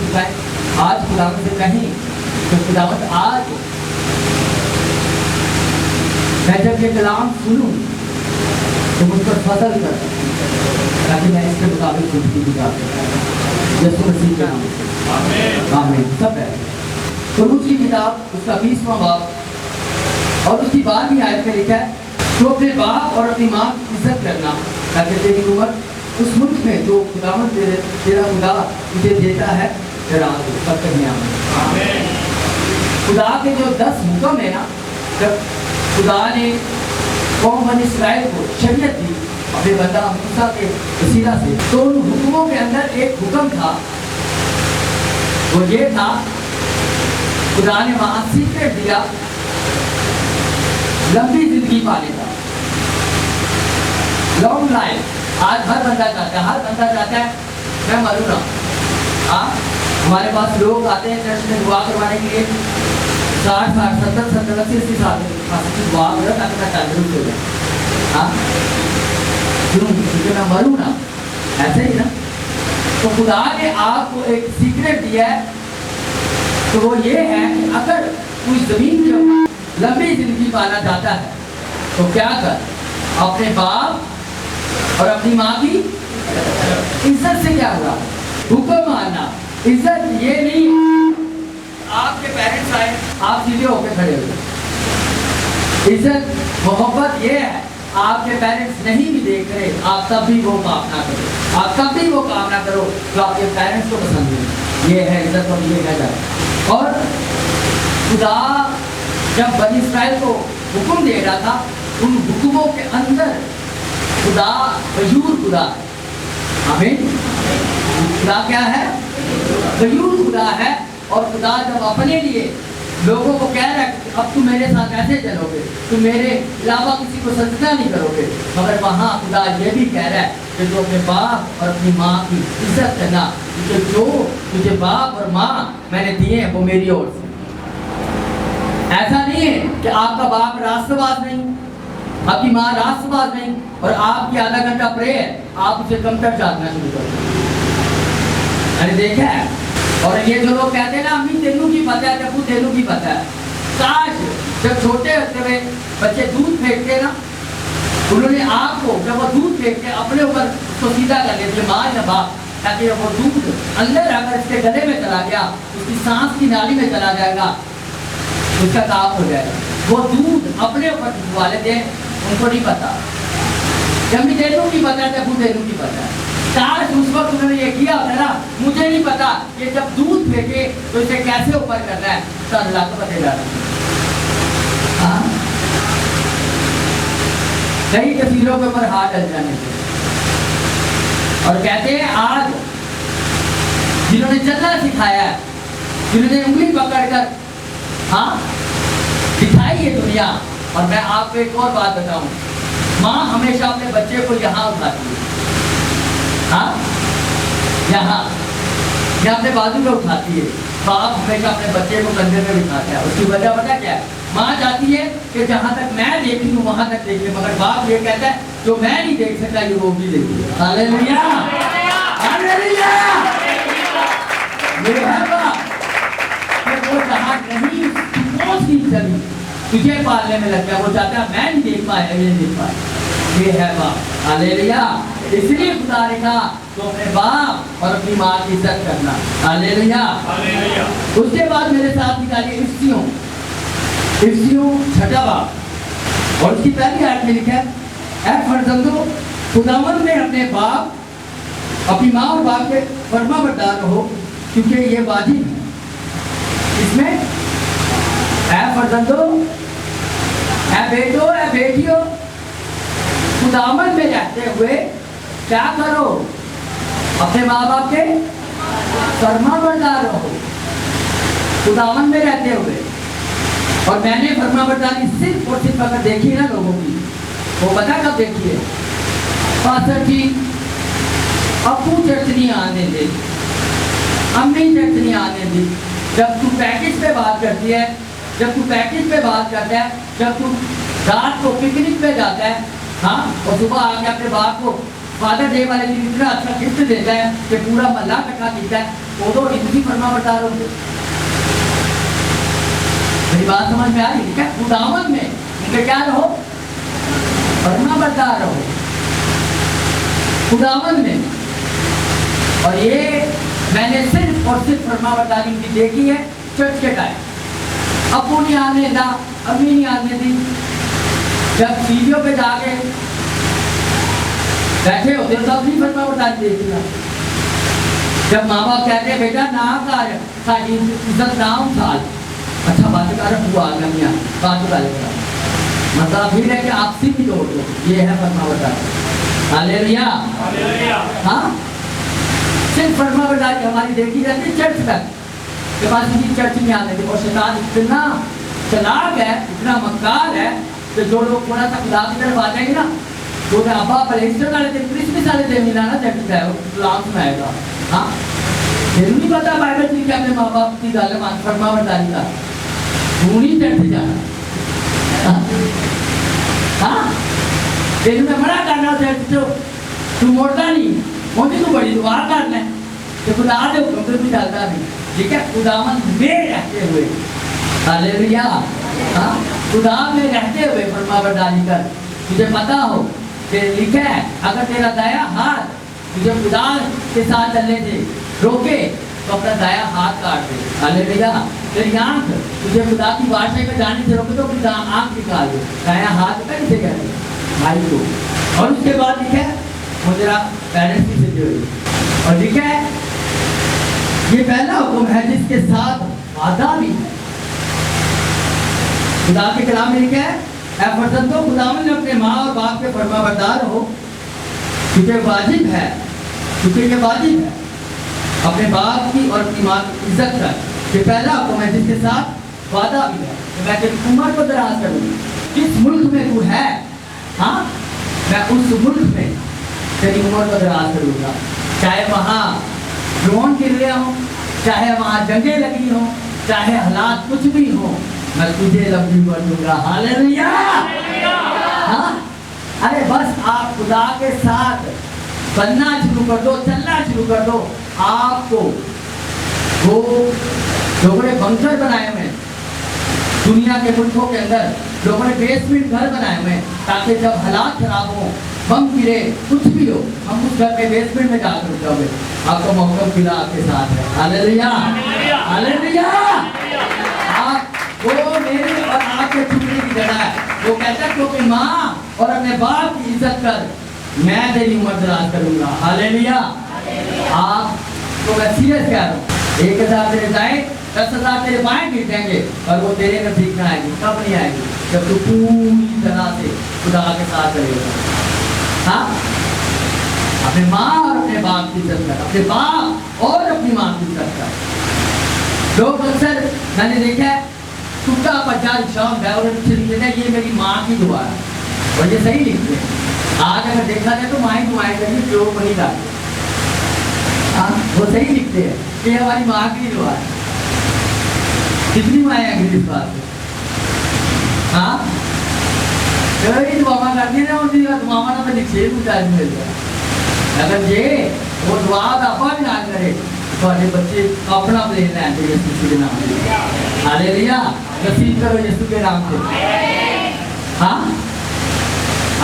सिखाए। आज खुदावंद से कहीं तो खुदावंद आज मैं जब ये कलाम सुनूं तो मुझ पर फजल कर, ताकि मैं इसके मुताबिक जिंदगी गुजार सकूं। यीशु मसीह के नाम में आमीन। सब है कुलूस की किताब उसका 20वां बाब और उसकी 12वीं आयत में लिखा है, तो अपने बाप और अपनी माँ की इज्जत करना, ताकि तेरी उम्र उस मुल्क में जो खुदावंद तेरा खुदा तुझे देता है दराज हो। सब कहीं आमीन। खुदा के जो 10 हुक्म है ना, जब खुदा ने कौम बनी इस्राएल को शरीयत दी अपने बंदा मूसा के वसीला से, तो उन हुक्मों के अंदर एक हुक्म था, वो ये था, खुदा ने वहां सीक्रेट दिया लंबी जिंदगी पाने का, लॉन्ग लाइफ। आज हर बंदा चाहता है मैं मरूँ ना। हाँ, हमारे पास लोग आते हैं चर्च में दुआ करवाने के लिए, 60 70 80 साल दुआ करो ताकि मैं तंदुरुस्त हो जाए। हाँ, क्यों? क्योंकि मैं मरूँ ना, ऐसे ही ना। तो खुदा ने आपको एक सीक्रेट दिया है, तो वो ये है कि अगर कोई जमीन में लंबी जिंदगी पाना चाहता है तो क्या कर, अपने बाप और अपनी माँ की इज्जत से क्या हुआ, हुक्म मानना। इज्जत ये नहीं आपके पेरेंट्स आए आप सीधे होकर खड़े हुए। इज्जत मोहब्बत ये है आपके पेरेंट्स नहीं भी देख रहे, आप तब भी वो काम ना करो, आप तब भी वो काम ना करो जो आपके पेरेंट्स को पसंद है। ये है इज्जत और ये है डर। और खुदा जब बनी इस्राएल को हुक्म दे रहा था, उन हुक्मों के अंदर खुदा गयूर खुदा है। आमीन। खुदा क्या है? गयूर खुदा है। और खुदा जब अपने लिए लोगों को कह रहा है अब तुम मेरे साथ कैसे चलोगे, तुम मेरे अलावा किसी को सजदा नहीं करोगे, मगर वहाँ खुदा ये भी कह रहा है कि जो अपने बाप और अपनी माँ की इज्जत करना, जो तुझे बाप और माँ मैंने दिए हैं वो मेरी ओर से। ऐसा नहीं है कि आपका बाप राष्ट्रवाद नहीं, आपकी माँ राष्ट्रवाद नहीं, और आपकी आधा घंटा प्रेयर आप उसे कमतर जानना शुरू कर दो। मैंने देखा है। और ये जो लोग कहते हैं ना अम्मी तेनू की पता है, जब तेनू की पता है, काश जब छोटे होते हुए बच्चे दूध फेंकते ना, उन्होंने आपको जब वो दूध फेंक के अपने ऊपर उसको सीधा कर लेते माँ या बाप, ताकि वो दूध अंदर अगर इसके गले में चला गया, उसकी सांस की नाली में चला जाएगा, उसका काम हो जाएगा। वो दूध अपने ऊपर डुबवा लेते हैं, उनको नहीं पता। जब तेनू की पता है, जब तेनू की पता है। काश उस वक्त उन्होंने ये किया होता ना, मुझे नहीं पता कि जब दूध फेंके तो इसे कैसे ऊपर करना है, तो अल्लाह को बतेगा। हाँ, कई तस्वीरों के ऊपर हाथ डल जाने से, और कहते हैं आज जिन्होंने चलना सिखाया है, जिन्होंने उंगली पकड़कर हाँ दिखाई ये दुनिया। और मैं आपको एक और बात बताऊं, माँ हमेशा अपने बच्चे को यहाँ उठाती है, हाँ यहाँ या अपने बाजू में उठाती है। बाप हमेशा अपने बच्चे को कंधे में बिठाता है। उसकी वजह पता क्या है? माँ चाहती है कि जहाँ तक मैं देखी हूँ वहाँ तक देख ले, मगर बाप ये कहता है जो मैं नहीं देख सकता ये वो भी देखिए। Hallelujah, hallelujah. ये है बाप, वो जहाँ नहीं पहुँच चली तुझे पालने में लग गया, वो चाहता है मैं नहीं देख पाया, ये नहीं देख पाया। ये है बाप। हालेलुया। इसलिए खुदा ने कहा तो अपने बाप और अपनी माँ की इज्जत करना। हालेलुया। उसके बाद मेरे साथ निकालिए इफ्सियों 6ठा बाब और उसकी पहली आयत में लिखा है, ऐ फर्जंदों खुदावंद ने अपने बाप अपनी माँ और बाप के फर्मा बरदार रहो, क्योंकि ये वाजिब है। इसमें ऐ फर्जंदों, ऐ बेटो, ऐ बेटियों, खुदावंद में रहते हुए क्या करो, अपने माँ बाप के फर्मा बरदार रहो। खुदावंद में रहते हुए, और मैंने फर्मा बरदारी सिर्फ और सिर्फ अगर देखी है ना लोगों की, वो पता कब देखी है? पास्टर जी अबू चर्च नहीं आने दे, अम्मी चर्च नहीं आने दी। जब तू पैकेज पे बात करती है, जब तू पैकेज पे बात करता है, जब तू रात को पिकनिक पे जाता है, हाँ, और सुबह आके अपने बाप को फादर डे वाले दिन इतना अच्छा गिफ्ट देता है कि पूरा महल्ला इकट्ठा किया है, वो तो इतनी फरमा बरदार हो। मेरी बात समझ में आ रही है क्या? खुदावन में उनके क्या रहो, फरमा बरदार रहो खुदावन में। और ये मैंने सिर्फ और सिर्फ फरमा बरदारी उनकी देखी है चर्च के टाइम। अबू नहीं आने दा, अम्मी नहीं आने दी, जब सीढ़ियों पे जाके बैठे होते हो तब नहीं फरमा बरदारी देखिएगा। जब माँ बाप कहते हैं बेटा ना कर साड़ी इज्जत ना उछाल, अच्छा बात कर हुआ गमिया बात कर, मतलब फिर है कि आपसी भी तोड़ दो, ये है फरमा बरदारी। हालेलुया, हाँ सिर्फ फरमा बरदारी हमारी देखी जाती है चर्च तक के पास, किसी चर्च में आने की। और शैतान इतना चालाक है, इतना मक्कार है कि जो लोग थोड़ा सा खुदा की तरफ आ जाएंगे ना, वो अब्बा पलेस्टर वाले दिन क्रिसमस वाले दिन मिला ना चर्च है गुलाम सुनाएगा। हाँ तेरू नहीं पता बाइबल जी के अपने माँ बाप की गल मान फरमा बरदारी का तू नहीं चर्च जाना। हाँ तेरू मैं मना करना चर्च चो, तू मोड़ता नहीं, मोदी तू बड़ी दुआ करना है तो खुदा दे हुक्म पे भी डालता नहीं। ठीक है, खुदावन में रहते हुए, हालेलुया, हाँ खुदा में रहते हुए फरमा बरदारी कर। तुझे पता हो कि लिखा है अगर तेरा दाया हाथ तुझे खुदा के साथ चलने थे रोके तो अपना दाया हाथ काट दे। हालेलुया, तेरी आंख तुझे खुदा की बादशाही में जाने से रोके तो खुदा आंख निकाल दे, दाया हाथ कैसे कहते भाई को। और उसके बाद लिखा है वो तेरा पेरेंट्स भी से जुड़े। और लिखा है ये पहला हुक्म है जिसके साथ वादा भी है। खुदा के कलाम में लिखा है ऐ फर्जंदों खुदावन ने अपने माँ और बाप के फरमा बरदार हो, क्योंकि वाजिब है, क्योंकि ये वाजिब है अपने बाप की और अपनी माँ की इज्जत कर। ये पहला हुक्म है जिसके साथ वादा भी है तो मैं तेरी उम्र को दराज करूँगी। किस मुल्क में तू है, हाँ मैं उस मुल्क में तेरी उम्र को दराज करूँगा, चाहे वहाँ ड्रोन गिर रहे हो, चाहे वहाँ जंगें लगी हो, चाहे हालात कुछ भी हो, मैं तुझे लंबी उम्र दूंगा। हालेलुया, हाँ अरे बस आप खुदा के साथ बनना शुरू कर दो, चलना शुरू कर दो। आपको वो लोगों ने बंकर बनाए हुए दुनिया के मुल्कों के अंदर, लोगों ने बेसमेंट घर बनाए हुए ताकि जब हालात खराब हो, बम गिरे, कुछ भी हो, हम उस घर के बेसमेंट में जाकर रुक जाओगे। आपका मौका खुदा आपके साथ है। हालेलुया, हालेलुया, आप वो मेरे और आपके छुपने की जगह है। वो कहता है क्योंकि माँ और अपने बाप की इज्जत कर, मैं तेरी उम्र दराज करूंगा। हालेलुया, आप तो मैं सीरियस कह रहा हूँ, 1000 तेरे दाएं 10,000 तेरे बाएं गिर जाएंगे और वो तेरे नजदीक ना आएगी। कब नहीं आएगी? जब तू पूरी तरह से खुदा के साथ रहेगा। हाँ अपने माँ और अपने बाप की इज्जत कर, अपने बाप और अपनी माँ की इज्जत कर। लोग अक्सर मैंने देखा है टूटा पचा शौक है और लिखते हैं ये मेरी माँ की दुआ है, और ये सही लिखते हैं। आज अगर देखा जाए तो माँ ही दुआएं करेंगे, जो नहीं डालते। हाँ वो सही लिखते हैं कि हमारी माँ की दुआ है। कितनी माएँ हैं इस बात से? हाँ कई दुआ करती है ना, उनकी दुआ ना तो निक्षेप उतार मिल जाए। अगर ये वो दुआ दफा भी ना करे तो बच्चे अपना प्लेन लैंड यीशु के नाम से। हालेलुया, नसीब करो यीशु के नाम से। हाँ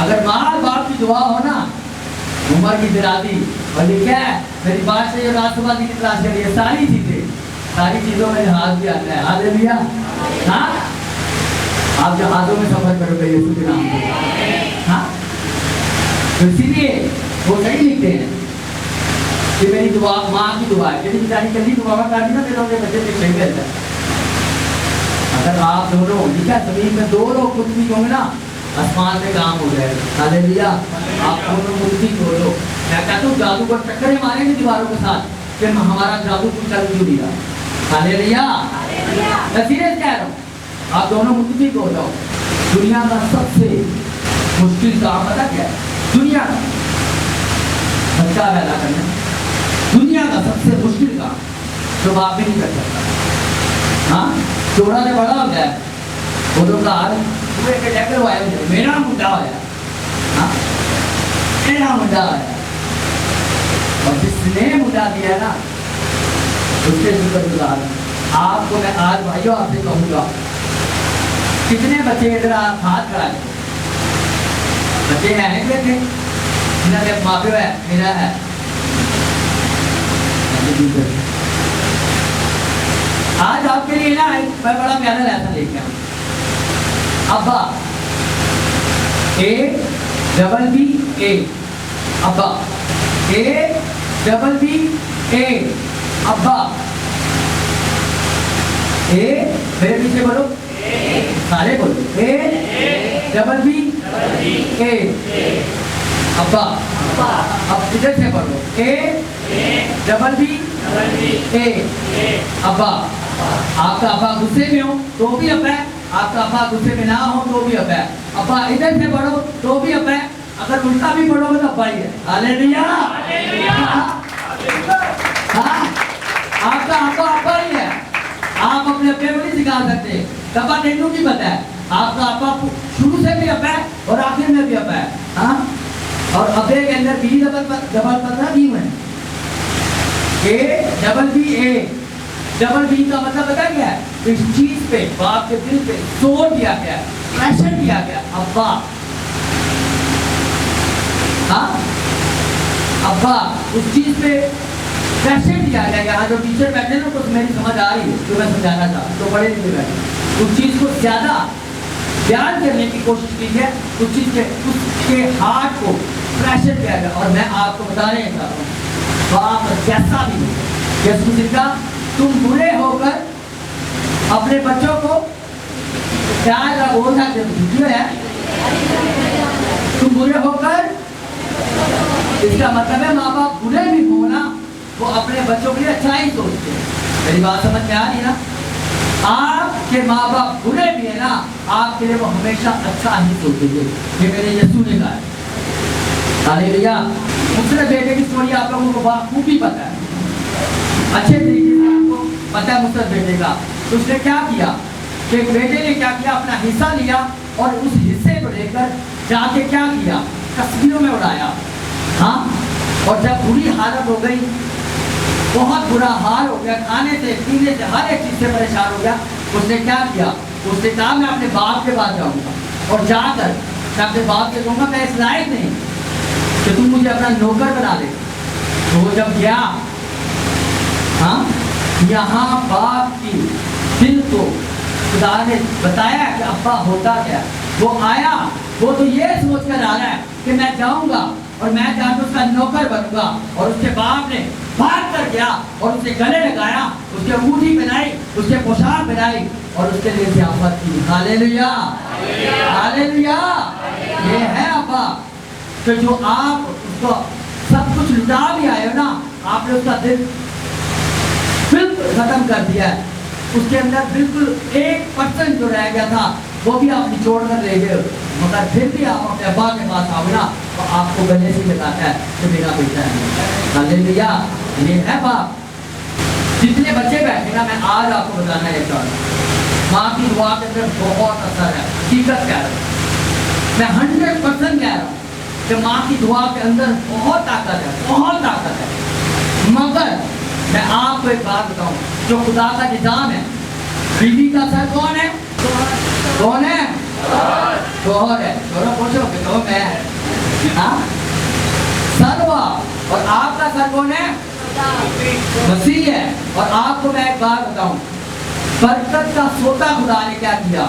अगर माँ बाप की दुआ हो ना, उम्र की दराजी, और लिखा है मेरी बात से राष्ट्रवादी की तलाश करिए, सारी चीजों में जहाज भी आता है। हालेलुया, हाँ आप जहाजों में सफर करोगे यीशु के नाम से। हाँ तो इसीलिए वो सही लिखते हैं कि मेरी दुआ माँ की दुआ है। यदि बेचारी कभी दुआ कर दी ना फिर उनके बच्चे से सही रहता है। अगर आप दोनों लिखा जमीन में 2 लोग कुछ भी होंगे ना, आसमान में काम हो जाएगा। हालेलुया, आप दोनों मुक्ति खोलो। मैं कहता हूँ जादूगर टक्करें मारेंगे दीवारों के साथ कि हमारा जादू कुछ चल क्यों नहीं रहा। हालेलुया, मैं सीरियस कह रहा हूँ, आप दोनों मुक्ति खोलो। दुनिया का सबसे मुश्किल काम पता क्या है? दुनिया का बच्चा पैदा करना, दुनिया का सबसे मुश्किल काम जो बाप भी नहीं कर सकता। हाँ छोड़ा से बड़ा हो जाए वो तो पूरे के टैकर आया, मेरा मुंडा आया, हाँ मेरा मुंडा आया, जिसने मुझे दिया ना उसके शुक्रगुजार हैं। आपको मैं आज भाइयों आपसे कहूँगा, कितने बच्चे इधर हाथ खड़ा है, बच्चे हैं बेटे जिन्हें माँ प्यो है, मेरा है। आज आपके लिए ना मैं बड़ा प्यारा लेसन लेके आऊँ। अब्बा ए डबल बी ए, अब्बा ए डबल बी ए, अब्बा ए, मेरे पीछे बोलो सारे बोलो, ए डबल बी ए, अब्बा। अब इधर से पढ़ो, ए डबल बी ए, अब्बा। आपका अब्बा गुस्से में हो तो भी अब्बा है, आपका अब्बा गुस्से में ना हो तो भी अब्बा है। अब्बा इधर से पढ़ो तो भी अब्बा है, अगर उल्टा भी पढ़ोगे तो अब्बा ही है। हालेलुया। हाँ, आपका अब्बा अब्बा ही है। आप अपने अब्बे को नहीं सिखा सकते, अब्बा तेनू की पता है। आपका अब्बा शुरू से भी अब्बा है और आखिर में भी अब्बा है। हाँ, और अब्बे के अंदर बी डबल पता दी हुए हैं, a double b a, double b का मतलब पता क्या है? इस चीज पे बाप के दिल पे जोर दिया गया, प्रेशर दिया गया, अब्बा। हाँ, अब्बा उस चीज पे प्रेशर दिया गया। यहाँ जो टीचर बैठे ना तो मेरी समझ आ रही है जो मैं समझाना था, तो बड़े नहीं बैठे, उस चीज को ज्यादा बयान करने की कोशिश की है, उस चीज के उसके हार्ट को प्रेशर दिया गया। और मैं आपको बताने चाहता हूँ, बाप जैसा भी यीशु मसीह का, तुम बुरे होकर अपने बच्चों को प्यार का बोल सकते है, तुम बुरे होकर, इसका मतलब है माँ बाप बुरे भी हो ना, वो अपने बच्चों के लिए अच्छा ही सोचते हैं। मेरी बात समझ में आ रही है ना? आपके माँ बाप बुरे भी है ना, आपके लिए वो हमेशा अच्छा ही सोचेंगे। ये मेरे यीशु ने कहा है। हालेलुया। दूसरे बेटे की स्टोरी आप लोगों को खूबी पता है, अच्छे तरीके से आपको पता है मुसरत बेटे का। तो उसने क्या किया कि बेटे ने क्या किया, अपना हिस्सा लिया और उस हिस्से को लेकर जाके क्या किया, तस्वीरों में उड़ाया। हाँ, और जब बुरी हालत हो गई, बहुत बुरा हाल हो गया, खाने से पीने से हर एक चीज से परेशान हो गया, उसने क्या किया, उसने कहा मैं अपने बाप के पास जाऊंगा और जाकर मैं अपने बाप से कहूँगा मैं इस लायक नहीं कि तुम मुझे अपना नौकर बना दे। तो वो जब गया, हाँ, यहाँ बाप की दिल को खुदा ने बताया कि अब्बा होता क्या। वो आया, वो तो ये सोच कर आ रहा है कि मैं जाऊंगा और मैं जाकर उसका नौकर बनूंगा। और उसके बाप ने भाग कर गया और उसे गले लगाया, उसके अंगूठी पहनाई, उसके पोशाक पहनाई और उसके लिए ज़ियाफत की। Hallelujah, hallelujah. ये है अब्बा। तो जो आप उसको सब कुछ लुटा भी आए हो ना, आपने उसका दिल बिल्कुल खत्म कर दिया है, उसके अंदर बिल्कुल 1% जो रह गया था वो भी आप निचोड़ कर ले गए, मगर फिर भी आप अपने अब्बा के पास आओ ना तो आपको गले से लगाता है कि मेरा बेटा है। हालेलुया। ये है बाप। जितने बच्चे बैठे ना, मैं आज आपको बताना है माँ की दुआ के अंदर बहुत असर है। हकीकत कह रहा हूँ मैं, 100% कह रहा हूँ कि माँ की दुआ के अंदर बहुत ताकत है, बहुत ताकत है। मगर मैं आपको एक बात बताऊं, जो खुदा का निजाम है, बीवी का सर कौन है? कौन है? शोहर है। शोहर पूछोगे तो मैं, हाँ, सर्वा। और आपका सर कौन है? मसीह है। और आपको मैं एक बात बताऊं, बरकत का सोता खुदा ने क्या किया,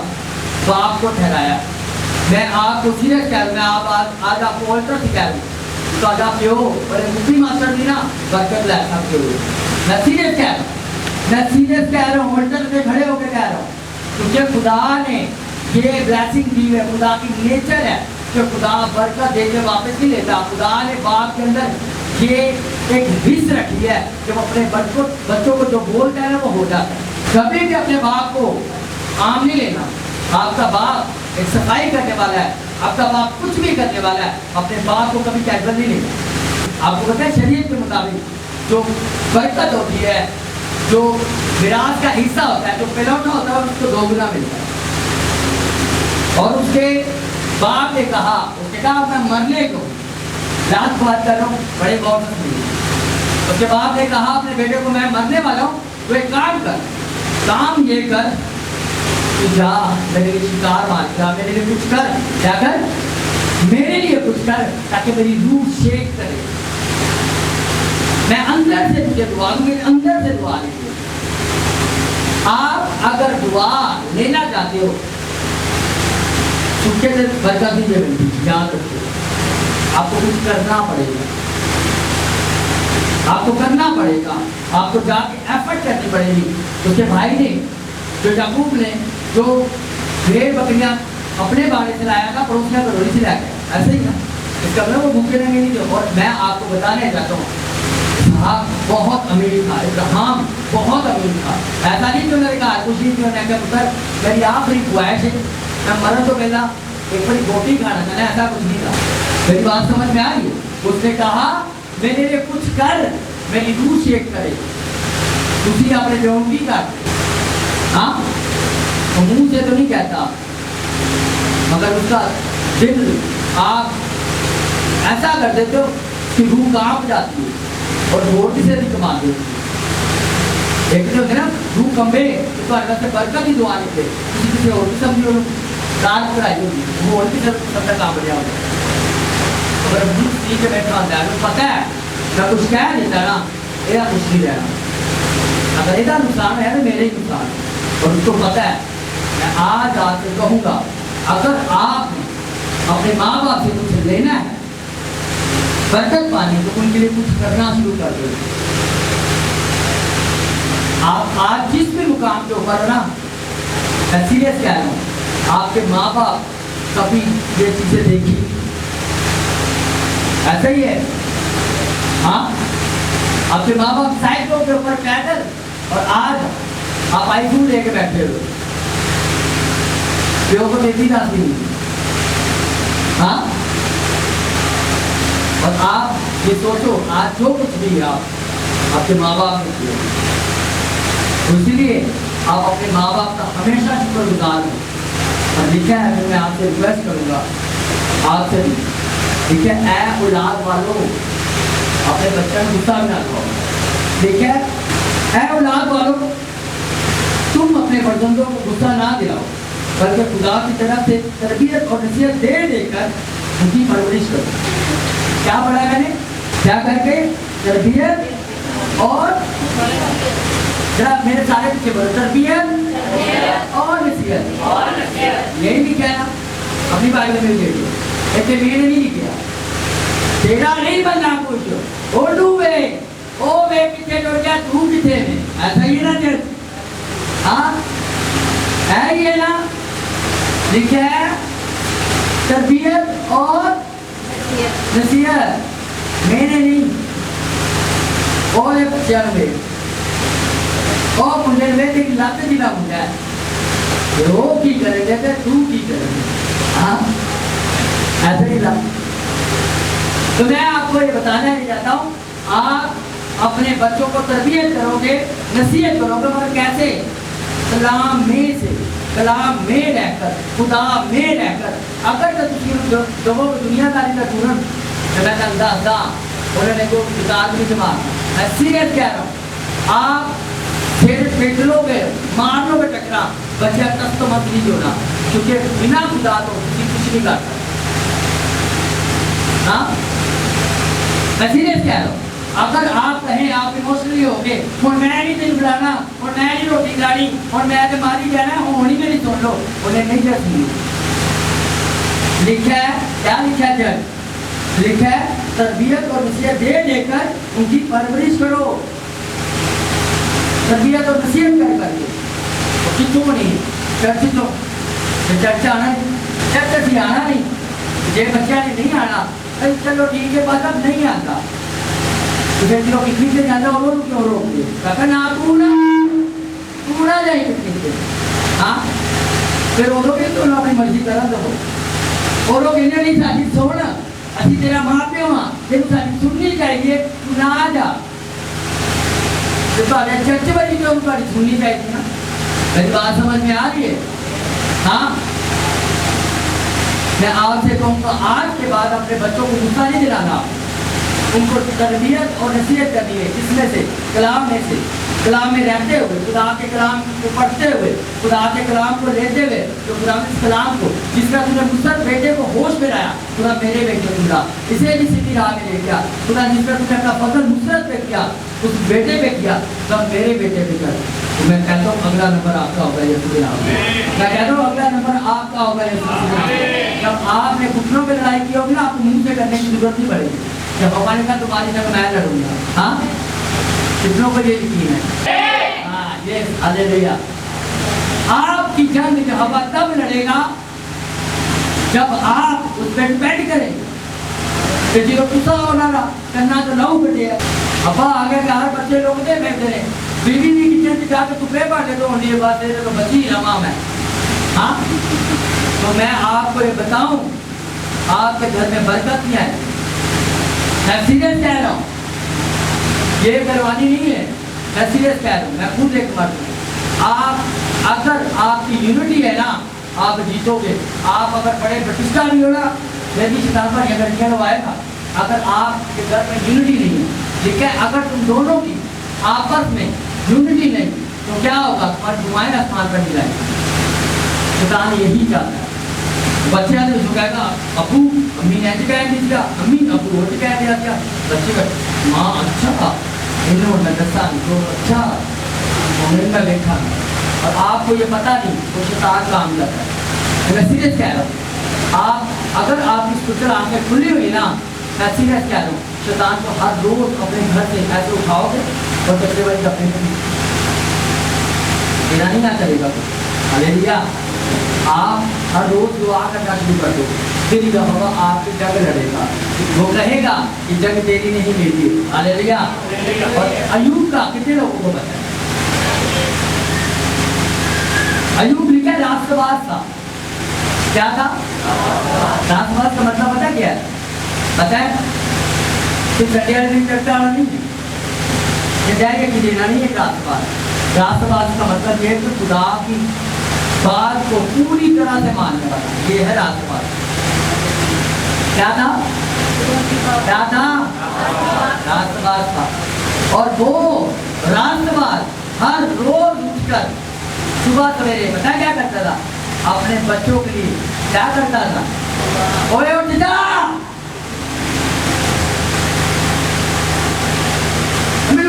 तो आपको ठहराया। मैं आपको सीरियस कह रहा हूं, मैं आज आपको ऑल्टर से कह रहा हूं, तो आज आप हो बड़े मुफ्ती मास्टर थी ना, बरकत ला सकते हो। मैं सीरियस कह रहा हूँ, मैं सीरियस कह रहा हूँ, ऑल्टर पे खड़े होकर कह रहा हूँ, क्योंकि खुदा ने ये ब्लेसिंग दी है, खुदा की नेचर है कि खुदा बरकत दे के वापस नहीं लेता। खुदा ने बाप के अंदर ये एक हिस्स रखी है कि वो अपने बच्चों को जो बोलता है ना वो हो जाता है। कभी भी अपने बाप को आम नहीं लेना। आपका बाप एक सफाई करने वाला है, आपका बाप कुछ भी करने वाला है, अपने बाप को कभी कैजुअल नहीं लेना। आपको पता है शरीयत के मुताबिक जो बरकत होती है, जो विरासत का हिस्सा होता है, जो पेलौना होता है, उसको 2 गुना मिलता है। और उसके बाप ने कहा, उसने कहा मैं मरने को रात बात कर रहा हूँ, बड़े गौर से उसके बाद ने कहा अपने बेटे को, मैं मरने वाला हूँ, तो एक काम कर, काम ये कर, तू जा मेरे लिए शिकार मार, जा मेरे लिए कुछ कर, क्या कर, मेरे लिए कुछ कर, ताकि मेरी रूह शेक करे, मैं अंदर से तुझे दुआ दूंगी, अंदर से दुआ लेंगे। आप अगर दुआ लेना चाहते हो, चुपके से बरकत नहीं मिलती, याद रखिए, आपको कुछ करना पड़ेगा, आपको करना पड़ेगा, आपको जाके एफर्ट करनी पड़ेगी। उसके भाई ने, जो याकूब ने, जो भेड़ बकरियां अपने बाड़े से लाया था, पड़ोसियों को रोटी से लाया गया, ऐसे ही ना, इसका मतलब वो भूखे रहेंगे नहीं थे। और मैं आपको बताने चाहता हूँ, इसहाक बहुत अमीर था, इब्राहिम बहुत अमीर था। ऐसा नहीं कि उन्होंने कहा कुछ नहीं, उन्होंने कहा पुत्र मेरी आखिरी ख्वाहिश है, मैं मरन तो पहला एक बड़ी रोटी खाना था, ऐसा कुछ नहीं था। मेरी बात समझ में आ रही है? उसने कहा मेरे लिए कुछ कर, मेरी रूह शेक करे, उसी अपने बेवकूफी काट, हाँ मुंह से तो नहीं कहता, मगर उसका दिल आप ऐसा कर देते हो कि रूह कांप जाती है और रोटी से भी कमा देती है। एक जो है ना रूह कंबे, तो अल्लाह से बरकत ही दुआ निकले, किसी और भी समझो रात कराई होगी, वो और भी सब तक काम बढ़िया होगा। अगर सी के बैठा होता है, तो पता है मैं कुछ कह देता ना, मेरा कुछ नहीं रहना, अगर इसका नुकसान है तो मेरे ही नुकसान है, और उसको पता है। मैं आज आपसे कहूँगा, अगर आपने अपने माँ बाप से कुछ लेना है, बरकत पानी, तो उनके लिए कुछ करना शुरू कर दो। आप आज जिस भी मुकाम के ऊपर हो ना, मैं सीरियस कह रहा हूँ, आपके माँ बाप कभी ये चीजें देखी, ऐसा ही है, हाँ आपके माँ बाप साइकिलों के ऊपर पैदल, और आज आप आईफोन लेके बैठे हो, प्यो को देती जाती नहीं, हाँ। और आप ये सोचो, आज जो कुछ भी आप आपके माँ बाप ने किया, इसलिए आप अपने माँ बाप का हमेशा शुक्रगुजार हो। और लिखा है, मैं आपसे रिक्वेस्ट करूंगा, आपसे ठीक है, ऐ औलाद वालों अपने बच्चों को गुस्सा भी ना करो, ठीक है, ऐ औलाद वालों तुम अपने फर्जंदों को गुस्सा ना दिलाओ, बल्कि खुदा की तरफ से तरबियत और नसीहत दे देकर उनकी परवरिश करो। क्या पढ़ा है मैंने, क्या करके, तरबियत और, जरा मेरे सारे पीछे बोलो, तरबियत और नसीहत, यही लिखा है ना अपनी बाइबल में, देखिए ऐसे मैंने नहीं लिखा, तेरा नहीं बनना कुछ, ओ वे पीछे जुड़ गया, तू पीछे में, ऐसा ही ना जर, हाँ है ये ना लिखा है, तरबियत और नसीहत, मैंने नहीं, और एक चल में और मुझे में एक लाते दिला मुझे, वो की करेंगे तो तू की करेंगे, हाँ ऐसे ही ला। तो मैं आपको ये बताना नहीं चाहता हूँ, आप अपने बच्चों को तरबियत करोगे, नसीहत करोगे, मगर कैसे, कलाम में से, कलाम में रहकर, खुदा में रहकर। अगर तो लोगों को दुनियादारी का तुरंत मैं अंदाजा उन्होंने को किताब नहीं जमा, मैं सीरियस कह रहा हूँ, आप फिर फेंक लोगे, मार लोगे टकरा, बच्चा तक तो मत नहीं होना, क्योंकि बिना खुदा तो कुछ नहीं करता, हाँ मैं सीरियस कह रहा हूँ। अगर आप कहें आप इमोशनली हो गए, और मैं नहीं तेन बुलाना, और मैं नहीं रोटी खानी, और मैं तो मारी जाना, होनी मेरी सुन लो, उन्हें नहीं जैसी लिखा है, क्या लिखा है जज, लिखा है तरबियत और नसीहत दे देकर उनकी परवरिश करो, तरबियत और नसीहत कर करके, कितों नहीं चर्च तो चर्च आना नहीं, चर्च से आना नहीं, जे बच्चा ने नहीं आना, चलो ठीक है, बस अब नहीं आता, तो फिर जो पिकनिक से जाता हो क्यों रोक दिए, कहा ना तू ना जाए पिकनिक से, हाँ फिर वो लोग तो ना अपनी मर्जी करा दो, वो लोग इन्हें नहीं साथी छोड़, अभी तेरा माँ प्यो हाँ तेरे साथी सुननी चाहिए, तू ना आ जा, तो चर्च बड़ी जो तुम्हारी सुननी चाहिए ना, मेरी बात समझ में आ रही है, हाँ मैं आपसे कहूँगा आज के बाद अपने बच्चों को गुस्सा नहीं दिलाना, उनको तरबियत और नसीहत करनी है। किसमें से? कलाम में से। कलाम में रहते हुए, खुदा के कलाम को पढ़ते हुए, खुदा के कलाम को लेते हुए, तो खुदा इस कलाम को जिस तरह तुमने मुसर बेटे को होश में लाया, खुदा मेरे बेटे खुदा इसे भी सीधी राह में ले गया। खुदा जिस तरह तुमने अपना फजल नुसरत पे किया, उस बेटे पे किया, तब मेरे बेटे पे कर। तो मैं कहता हूँ अगला नंबर आपका होगा यीशु के नाम में। मैं कहता हूँ अगला नंबर आपका होगा यीशु के नाम में। जब आपने घुटनों पे लड़ाई की होगी ना, आपको मुंह से करने की जरूरत नहीं पड़ेगी। जब भगवान ने कहा तुम्हारी जगह मैं लड़ूंगा, हाँ कितनों को ये यकीन है? हाँ ये हालेलुया। आपकी जंग जो हवा तब लड़ेगा जब आप उस पर डिपेंड करेंगे कि जो गुस्सा होना करना तो लहू बटे। हवा आगे के हर बच्चे लोग दे बैठे रहे, बीवी भी किचन से जाकर तू पे बाटे तो ये बात है तो बची रमा मैं। हाँ तो मैं आपको ये बताऊं, आपके घर में बरकत नहीं है। मैं सीरियस कह रहा हूँ, ये करवानी नहीं है, मैं सीरियस कह रहा हूँ। मैं खुद एक मर्द हूँ। आप अगर आपकी यूनिटी है ना, आप जीतोगे। आप अगर बड़े प्रतिष्ठा नहीं होगा, यदि शैतान पर ये लड़कियां आएगा। अगर आपके घर में यूनिटी नहीं है, ठीक है, अगर तुम दोनों की आपस में यूनिटी नहीं, तो क्या होगा? तुम्हारी दुआएं आसमान पर नहीं जाएंगी। शैतान यही चाहता है। बच्चे आते उसको कहेगा अबू अम्मी ने ऐसे कह दिया, अम्मी अबू वो कह दिया क्या? बच्चे का माँ अच्छा इन्होंने दसा तो अच्छा उन्हें मैं देखा और आपको ये पता नहीं तो शैतान काम करता है। मैं सीरियस कह रहा हूँ, आप अगर आपकी स्पिरिचुअल आंखें खुली हुई ना, मैं सीरियस कह रहा हूँ, शैतान को हर रोज अपने घर से ऐसे उठाओगे और बच्चे बच्चे अपने मेरा नहीं ना चलेगा। हालेलुया। आप हर रोज दुआ करना शुरू कर दो, फिर जब होगा आपकी जंग लड़ेगा। वो कहेगा कि जंग तेरी नहीं मेरी। हालेलुया। और अयूब का कितने लोगों को पता है? अयूब लिखा राष्ट्रवाद था। क्या था? राष्ट्रवाद का मतलब पता क्या है? पता है? सिर्फ नहीं चर्चा नहीं, ये जाएगा कि देना नहीं है राष्ट्रवाद। राष्ट्रवाद का मतलब ये कि खुदा की बात को पूरी तरह से मानने वाला, ये है राष्ट्रवाद। क्या था? क्या था? राष्ट्रवाद था। और वो राष्ट्रवाद हर रोज उठकर सुबह सवेरे पता क्या करता था? अपने बच्चों के लिए क्या करता था? ओए उठ जा,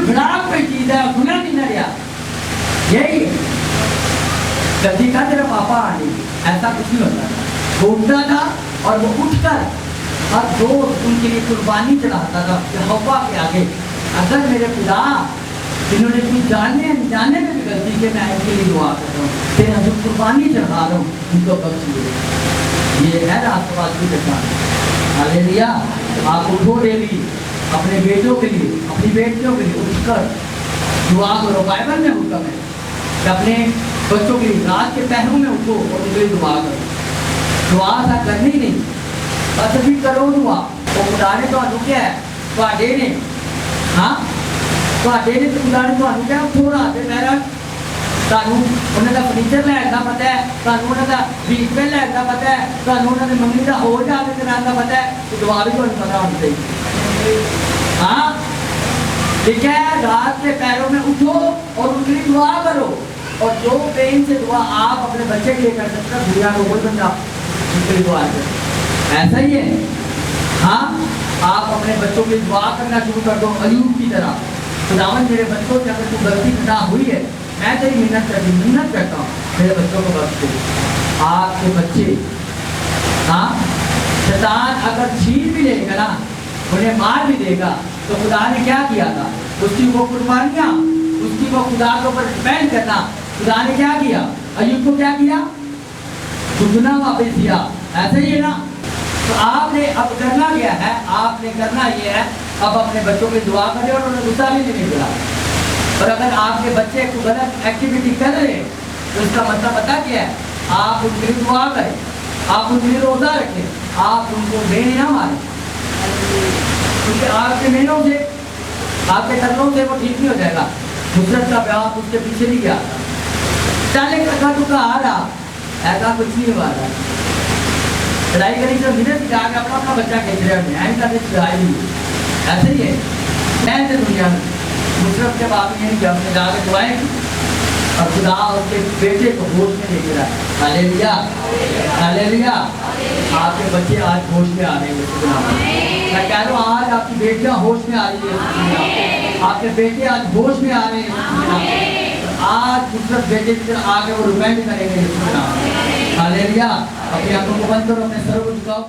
खराब कोई चीज है, गुना नहीं ना लिया। यही जल्दी का तेरा पापा आ नहीं, ऐसा कुछ नहीं होता। घूमता था और वो उठकर हर रोज उनके लिए कुर्बानी चढ़ाता था यहोवा के आगे। अगर मेरे खुदा जिन्होंने कुछ जानने अनजाने में भी गलती से मैं इनके लिए दुआ कर रहा हूँ, तेरा जो कुर्बानी चढ़ा रहा हूँ उनको बख्श दे। ये है राष्ट्रवाद की पहचान। हालेलुया। आप उठो डेली अपने बेटों के लिए, अपनी बेटियों के लिए उठकर दुआ करो। बाइबल में हुक्म है कि अपने बच्चों के लिए रात के पहरों में उठो और उनके लिए दुआ करो। दुआ सा करनी नहीं, बस भी करो दुआ। और खुदा ने तो क्या है ਤੁਹਾਡੇ ने, हाँ ਤੁਹਾਡੇ ने तो खुदा ने ਤੁਹਾਨੂੰ क्या थोड़ा ਤੇ ਮੇਰਾ ਤੁਹਾਨੂੰ ਉਹਨਾਂ ਦਾ ਫਰਨੀਚਰ ਲੈਣ ਦਾ ਪਤਾ ਹੈ, ਤੁਹਾਨੂੰ ਉਹਨਾਂ ਦਾ ਰੀਟਮੈਂਟ ਲੈਣ ਦਾ ਪਤਾ ਹੈ, ਤੁਹਾਨੂੰ ਉਹਨਾਂ ਦੀ ਮੰਮੀ ਦਾ ਹੋਰ ਜਾ ਕੇ ਕਰਾਉਣ ਦਾ ਪਤਾ ਹੈ, तो दुआ भी ਤੁਹਾਨੂੰ पता होनी चाहिए। हाँ ठीक है, रात के पैरों में उठो और उनके लिए दुआ करो। और जो पेन से दुआ आप अपने बच्चे के लिए कर सकते हो, दुनिया को कोई बंदा उनके लिए दुआ करे। ऐसा ही है। हाँ आप अपने बच्चों के लिए दुआ करना शुरू कर दो अयूब की तरह। खुदावन मेरे बच्चों से अगर कोई गलती खता हुई है, मैं तेरी मिन्नत करता हूँ मेरे बच्चों को बख्श दे। आपके बच्चे, हाँ शैतान अगर छीन भी लेगा ना, उन्हें मार भी देगा, तो खुदा ने क्या किया था? उसकी वो कुर्बानियाँ, उसकी वो खुदा के ऊपर डिपेंड करना, खुदा ने क्या किया? अयूब को क्या किया? दुगना वापस दिया। ऐसा ही है ना। तो आपने अब करना क्या है? आपने करना ये है, अब अपने बच्चों की दुआ करें और उन्हें गुस्सा भी नहीं मिला। और अगर आपके बच्चे को गलत एक्टिविटी कर रहे हैं, तो इसका मतलब पता क्या है? आप उनके लिए दुआ करें, आप उनके लिए रोजा रखें, आप उनको बेने ना मारें, क्योंकि आपके मेहनों से, आपके कर्मों से वो ठीक नहीं हो जाएगा। नुसरत का ब्याह उसके पीछे नहीं गया, चाले का टुका आ रहा, ऐसा कुछ नहीं हुआ रहा। लड़ाई करी तो मिनट जाके अपना अपना बच्चा खींच रहे हैं, ऐसे ही है मैं दुनिया में मुशरफ के बाप ने जब से जाकर दुआएं की और खुदा उसके बेटे को होश में लेके रहा। Hallelujah hallelujah. आपके बच्चे आज होश में आ रहे हैं यीशु के नाम में। मैं कह रहा हूँ आज आपकी बेटियां होश में आ रही है यीशु के नाम में। आपके बेटे आज होश में आ रहे हैं यीशु के नाम में। आज मुशरफ बेटे की तरह आगे वो रिपेंट करेंगे यीशु के नाम में। हालेलुया। अपनी आंखों को बंद करो, अपने सर को झुकाओ।